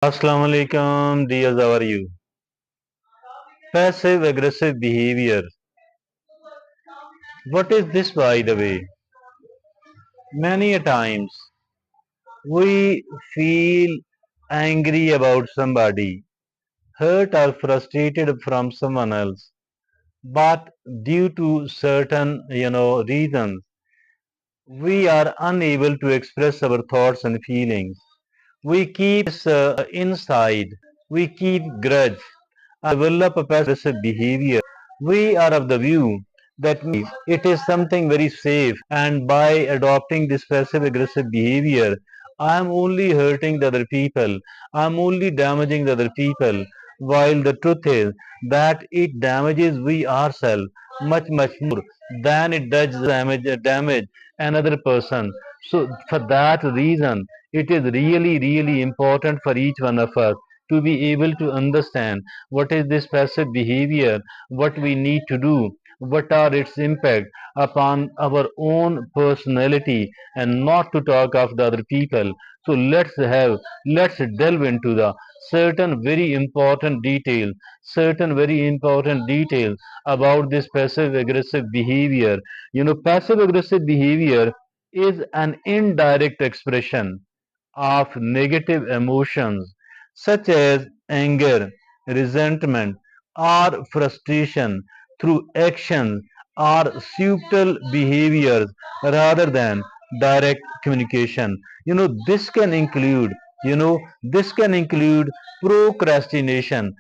Assalamu alaikum, dears, how are you? Passive aggressive behavior. What is this, by the way? Many a times we feel angry about somebody, hurt or frustrated from someone else, but due to certain, reasons, we are unable to express our thoughts and feelings. We keep this inside. We keep grudge and develop a passive behavior. We are of the view that it is something very safe, and by adopting this passive aggressive behavior, I am only hurting the other people. I am only damaging the other people. While the truth is that it damages we ourselves much more than it does damage another person. So for that reason, it is really important for each one of us to be able to understand what is this passive behavior, what we need to do, what are its impact upon our own personality, and not to talk of the other people. So let's delve into the certain very important details about this passive aggressive behavior. Passive aggressive behavior is an indirect expression of negative emotions such as anger, resentment, or frustration through actions or subtle behaviors rather than direct communication. This can include procrastination,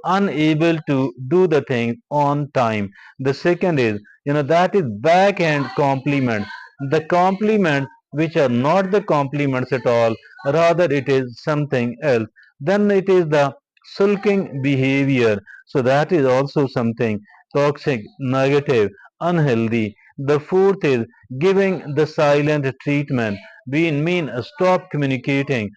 unable to do the thing on time. The second is, that is backhand compliment. The compliments which are not the compliments at all, rather it is something else. Then it is the sulking behavior. So that is also something toxic, negative, unhealthy. The fourth is giving the silent treatment. Being mean, stop communicating,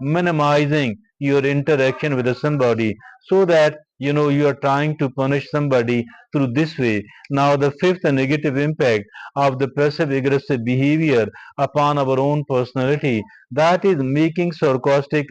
minimizing your interaction with somebody, so that you are trying to punish somebody through this way. Now the fifth negative impact of the passive aggressive behavior upon our own personality, that is making sarcastic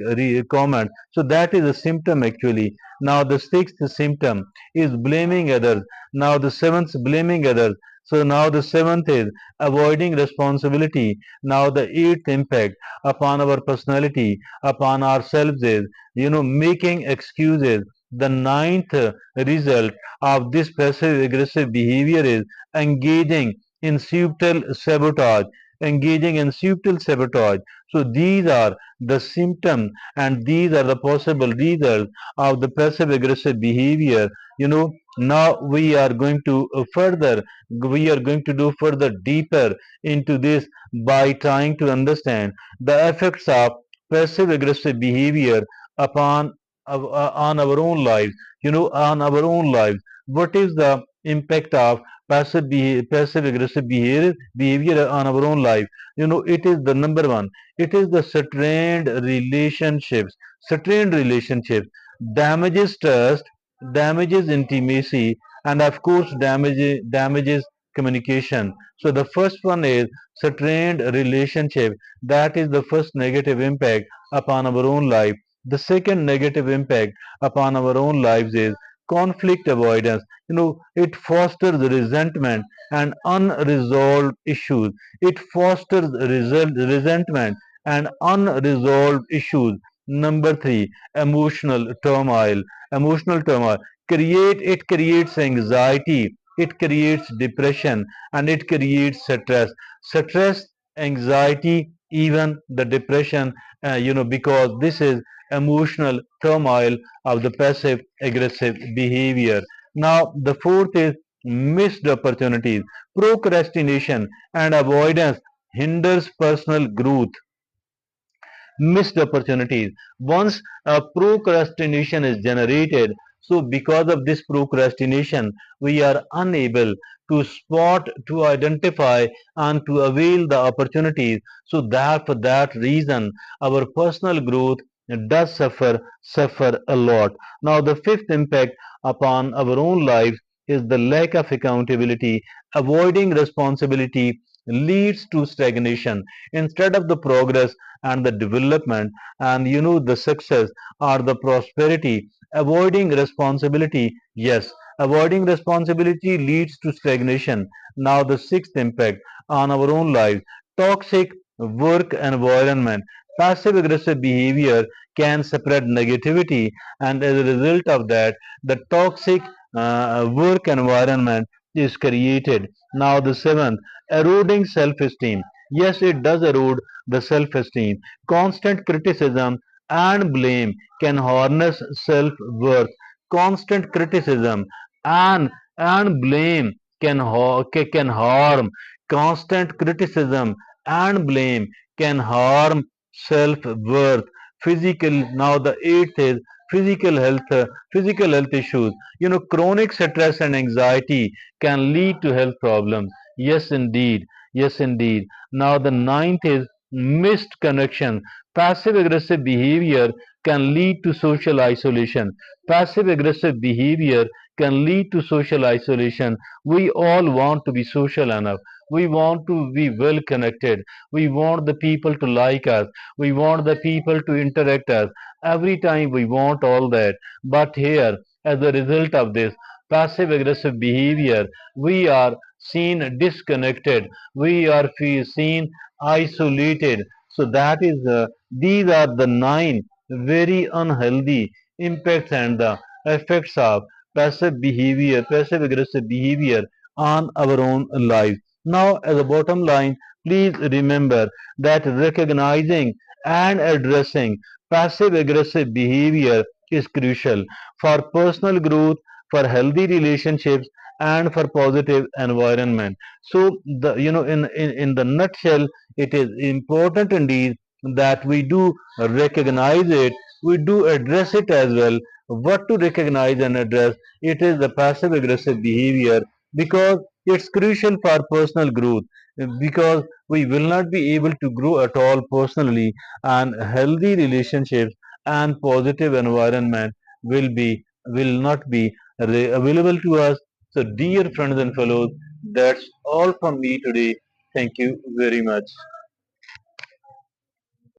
comment. So that is a symptom actually. Now the sixth symptom is blaming others. Now the seventh, blaming others. So now the seventh is avoiding responsibility. Now the eighth impact upon our personality, upon ourselves is, making excuses. The ninth result of this passive aggressive behavior is engaging in subtle sabotage. So these are the symptoms, and these are the possible results of the passive aggressive behavior. Now we are going to do further deeper into this by trying to understand the effects of passive aggressive behavior upon on our own lives. What is the impact of passive aggressive behavior on our own life? It is the number one. It is the strained relationships damages trust, damages intimacy, and of course damages communication. So the first one is strained relationship. That is the first negative impact upon our own life. The second negative impact upon our own lives is conflict avoidance. It fosters resentment and unresolved issues. It fosters resentment and unresolved issues. Number three, emotional turmoil. Emotional turmoil creates anxiety, it creates depression, and it creates stress, anxiety, even the depression. Because this is emotional turmoil of the passive aggressive behavior. Now the fourth is missed opportunities. Procrastination and avoidance hinders personal growth. Missed opportunities. Once procrastination is generated, so because of this procrastination, we are unable to spot, to identify, and to avail the opportunities. So that for that reason, our personal growth does suffer a lot. Now the fifth impact upon our own lives is the lack of accountability, avoiding responsibility, leads to stagnation instead of the progress and the development and the success or the prosperity. Avoiding responsibility, yes, avoiding responsibility leads to stagnation. Now the sixth impact on our own lives: toxic work environment. Passive aggressive behavior can spread negativity, and as a result of that, the toxic work environment is created. Now the seventh, eroding self-esteem. Yes, it does erode the self-esteem. Constant criticism and blame can harness self-worth. Constant criticism and blame can harm. Constant criticism and blame can harm self-worth. Now the eighth is physical health. Physical health issues. Chronic stress and anxiety can lead to health problems. Yes, indeed. Yes, indeed. Now the ninth is missed connection. Passive aggressive behavior can lead to social isolation. Passive aggressive behavior can lead to social isolation. We all want to be social enough. We want to be well connected. We want the people to like us. We want the people to interact us. Every time we want all that. But here, as a result of this passive aggressive behavior, we are seen disconnected. We are seen isolated. So that is these are the nine very unhealthy impacts and the effects of passive aggressive behavior on our own lives. Now, as a bottom line, please remember that recognizing and addressing passive aggressive behavior is crucial for personal growth, for healthy relationships, and for positive environment. So the in the nutshell, it is important indeed that we do recognize it, we do address it as well. What to recognize and address? It is the passive aggressive behavior, because it's crucial for personal growth, because we will not be able to grow at all personally, and healthy relationships and positive environment will not be available to us. So dear friends and fellows, that's all from me today. Thank you very much.